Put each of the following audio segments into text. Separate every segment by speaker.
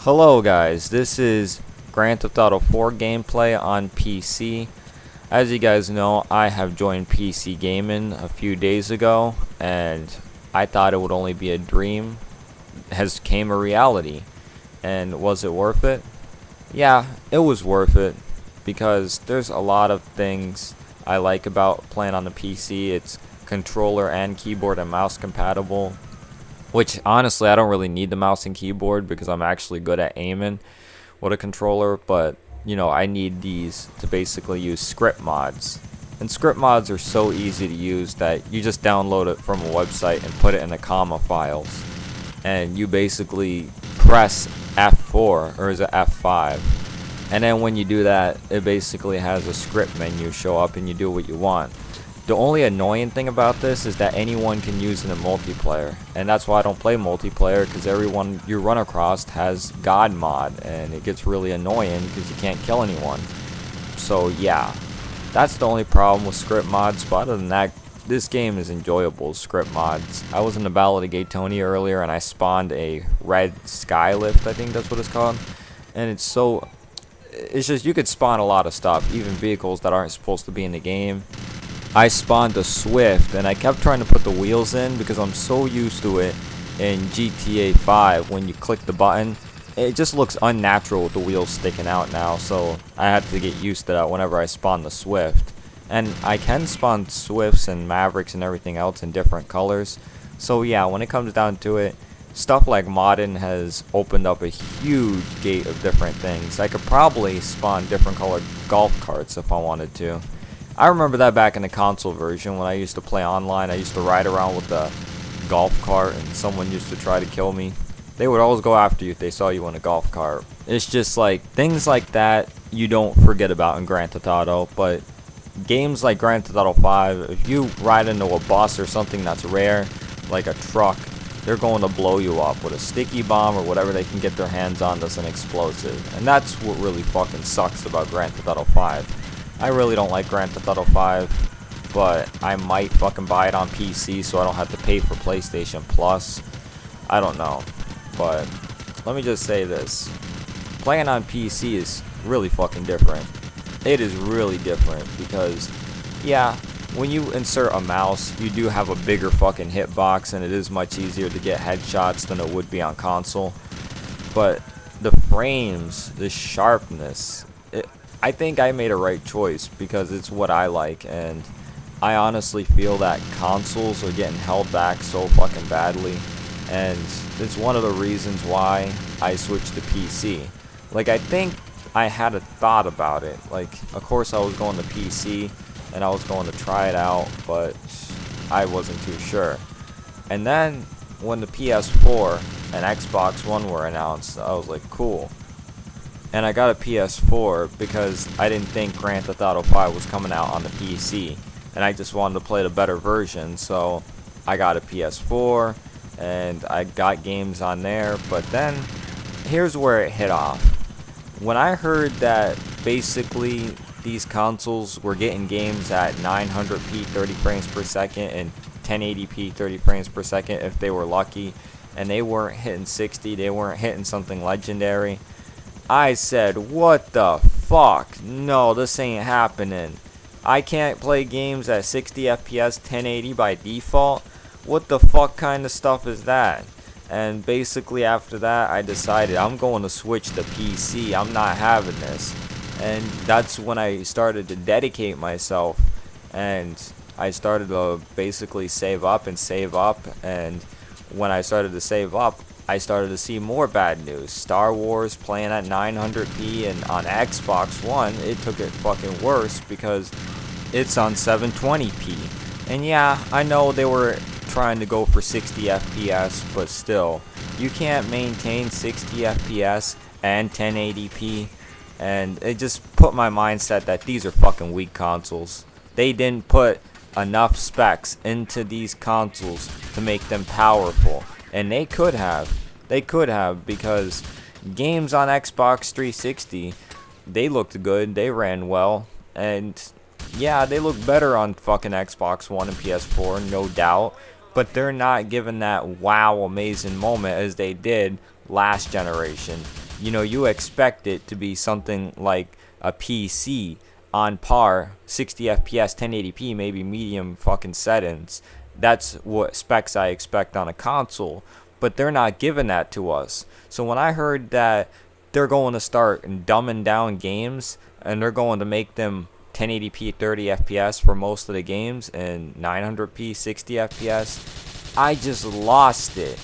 Speaker 1: Hello guys, this is Grand Theft Auto 4 gameplay on PC. As you guys know, I have joined PC gaming a few days ago, and I thought it would only be a dream. Has came a reality. And was it worth it? Yeah, it was worth it, because there's a lot of things I like about playing on the PC. It's controller and keyboard and mouse compatible. Which honestly, I don't really need the mouse and keyboard because I'm actually good at aiming with a controller. But I need these to basically use script mods. And script mods are so easy to use that you just download it from a website and put it in the comma files. And you basically press F4, or is it F5? And then when you do that, it basically has a script menu show up and you do what you want. The only annoying thing about this is that anyone can use it in multiplayer, and that's why I don't play multiplayer, because everyone you run across has God mod, and it gets really annoying because you can't kill anyone. So yeah, that's the only problem with script mods, but other than that, this game is enjoyable. Script mods. I was in the Ballad of Gaytonia earlier, and I spawned a red skylift, I think that's what it's called, and it's just, you could spawn a lot of stuff, even vehicles that aren't supposed to be in the game. I spawned a Swift, and I kept trying to put the wheels in because I'm so used to it in GTA 5. When you click the button, it just looks unnatural with the wheels sticking out now, so I had to get used to that whenever I spawn the Swift. And I can spawn Swifts and Mavericks and everything else in different colors. So yeah, when it comes down to it, stuff like modding has opened up a huge gate of different things. I could probably spawn different colored golf carts if I wanted to. I remember that back in the console version when I used to play online. I used to ride around with the golf cart, and someone used to try to kill me. They would always go after you if they saw you in a golf cart. It's just like things like that you don't forget about in Grand Theft Auto, but games like Grand Theft Auto 5, if you ride into a bus or something that's rare, like a truck, they're going to blow you up with a sticky bomb or whatever they can get their hands on that's an explosive. And that's what really fucking sucks about Grand Theft Auto 5. I really don't like Grand Theft Auto 5, but I might fucking buy it on PC so I don't have to pay for PlayStation Plus. I don't know, but let me just say this. Playing on PC is really fucking different. It is really different because, yeah, when you insert a mouse, you do have a bigger fucking hitbox, and it is much easier to get headshots than it would be on console. But the frames, the sharpness, I think I made a right choice because it's what I like, and I honestly feel that consoles are getting held back so fucking badly, and it's one of the reasons why I switched to PC. Like, I think I had a thought about it. Like, of course I was going to PC and I was going to try it out, but I wasn't too sure. And then when the PS4 and Xbox One were announced, I was like, cool. And I got a PS4 because I didn't think Grand Theft Auto 5 was coming out on the PC, and I just wanted to play the better version, so I got a PS4 and I got games on there. But then here's where it hit off. When I heard that basically these consoles were getting games at 900p 30 frames per second and 1080p 30 frames per second if they were lucky, and they weren't hitting 60, they weren't hitting something legendary, I said, what the fuck? No, this ain't happening. I can't play games at 60 FPS 1080 by default? What the fuck kind of stuff is that? And basically after that, I decided I'm going to switch to PC. I'm not having this. And that's when I started to dedicate myself, and I started to basically save up, and when I started to save up, I started to see more bad news. Star Wars playing at 900p, and on Xbox One, it took it fucking worse because it's on 720p. And yeah, I know they were trying to go for 60 FPS, but still, you can't maintain 60 FPS and 1080p. And it just put my mindset that these are fucking weak consoles. They didn't put enough specs into these consoles to make them powerful. And they could have, because games on Xbox 360, they looked good, they ran well, and yeah, they look better on fucking Xbox One and PS4, no doubt, but they're not giving that wow amazing moment as they did last generation. you expect it to be something like a PC on par, 60 FPS, 1080p, maybe medium fucking settings. That's what specs I expect on a console, but they're not giving that to us. So when I heard that they're going to start dumbing down games and they're going to make them 1080p 30 FPS for most of the games and 900p 60 FPS, I just lost it.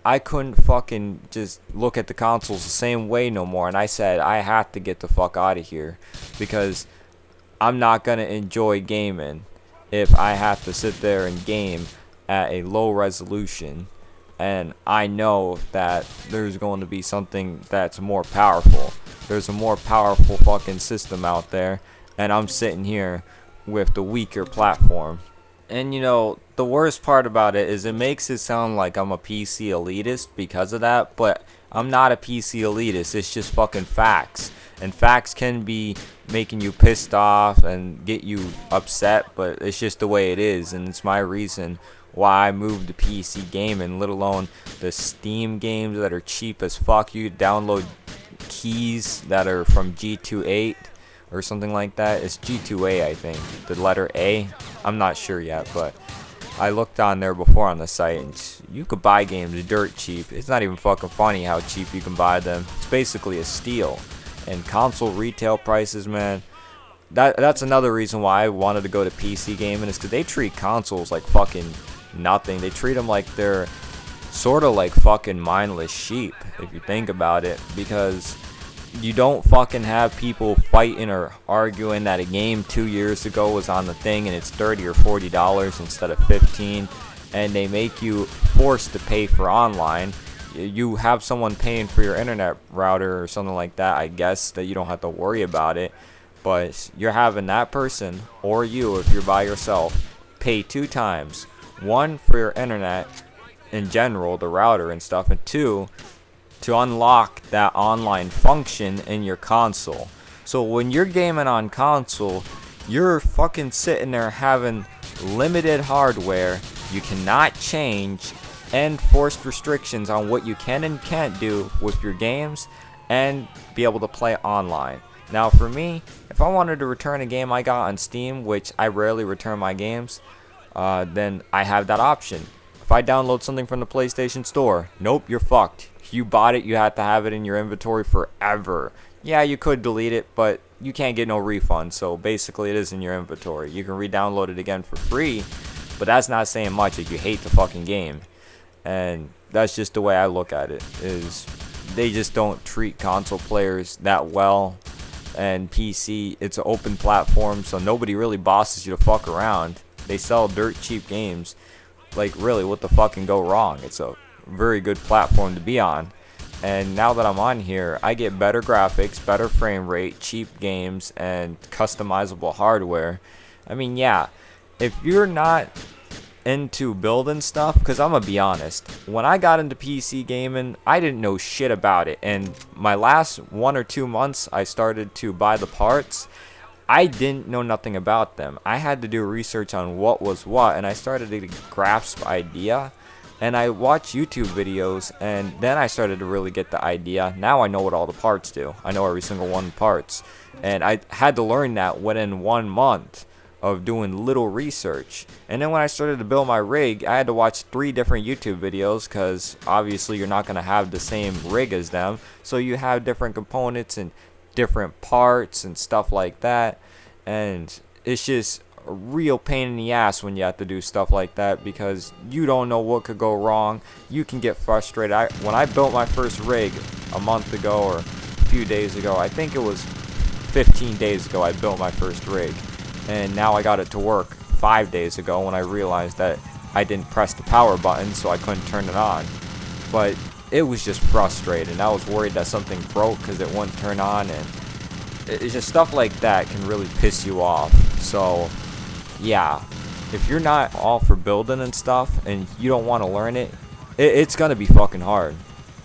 Speaker 1: I couldn't fucking just look at the consoles the same way no more, and I said I have to get the fuck out of here because I'm not gonna enjoy gaming if I have to sit there and game at a low resolution, and I know that there's going to be something that's more powerful. There's a more powerful fucking system out there, and I'm sitting here with the weaker platform. And the worst part about it is it makes it sound like I'm a PC elitist because of that, but I'm not a PC elitist. It's just fucking facts. And facts can be making you pissed off and get you upset, but it's just the way it is, and it's my reason why I moved to PC gaming, let alone the Steam games that are cheap as fuck. You download keys that are from G28 or something like that. It's G2A, I think. The letter A. I'm not sure yet, but I looked on there before on the site, and you could buy games dirt cheap. It's not even fucking funny how cheap you can buy them. It's basically a steal. And console retail prices, man, that's another reason why I wanted to go to PC gaming, is because they treat consoles like fucking nothing. They treat them like they're sort of like fucking mindless sheep, if you think about it, because you don't fucking have people fighting or arguing that a game 2 years ago was on the thing and it's $30 or $40 instead of $15, and they make you forced to pay for online. You have someone paying for your internet router or something like that, I guess, that you don't have to worry about it, but you're having that person, or you if you're by yourself, pay 2 times. One, for your internet in general, the router and stuff, and 2, to unlock that online function in your console. So when you're gaming on console, you're fucking sitting there having limited hardware you cannot change, and forced restrictions on what you can and can't do with your games, and be able to play online. Now for me, if I wanted to return a game I got on Steam, which I rarely return my games, then I have that option. If I download something from the PlayStation Store, nope, you're fucked. You bought it, you have to have it in your inventory forever. Yeah, you could delete it, but you can't get no refund, so basically it is in your inventory. You can re-download it again for free, but that's not saying much if you hate the fucking game. And that's just the way I look at it, is they just don't treat console players that well. And PC, it's an open platform, so nobody really bosses you to fuck around. They sell dirt cheap games. Like, really, what the fuck can go wrong? It's a very good platform to be on. And now that I'm on here, I get better graphics, better frame rate, cheap games, and customizable hardware. I mean, yeah, if you're not into building stuff, because I'm gonna be honest, when I got into PC gaming, I didn't know shit about it, and my last 1 or 2 months I started to buy the parts. I didn't know nothing about them. I had to do research on what was what, and I started to grasp idea, and I watched YouTube videos, and then I started to really get the idea. Now I know what all the parts do. I know every single one of the parts, and I had to learn that within 1 month of doing little research. And then when I started to build my rig, I had to watch 3 different YouTube videos, because obviously you're not going to have the same rig as them, so you have different components and different parts and stuff like that. And it's just a real pain in the ass when you have to do stuff like that, because you don't know what could go wrong. You can get frustrated. When I built my first rig a month ago, or a few days ago, I think it was 15 days ago, I built my first rig. And now I got it to work 5 days ago when I realized that I didn't press the power button, so I couldn't turn it on. But it was just frustrating. I was worried that something broke because it wouldn't turn on, and it's just stuff like that can really piss you off. So yeah, if you're not all for building and stuff and you don't want to learn it, it's gonna be fucking hard.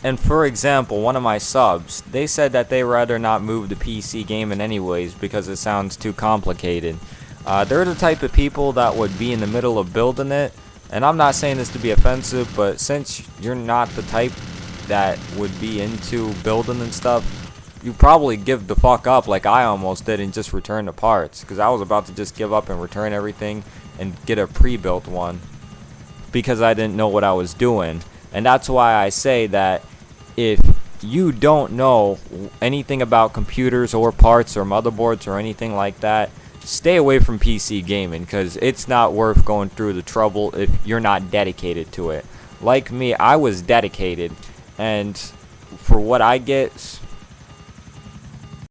Speaker 1: And for example, one of my subs, they said that they rather not move to PC gaming anyways because it sounds too complicated. They're the type of people that would be in the middle of building it, and I'm not saying this to be offensive, but since you're not the type that would be into building and stuff, you probably give the fuck up like I almost did and just return the parts, because I was about to just give up and return everything and get a pre-built one because I didn't know what I was doing. And that's why I say that if you don't know anything about computers or parts or motherboards or anything like that, stay away from PC gaming, because it's not worth going through the trouble if you're not dedicated to it. Like me, I was dedicated, and for what I get,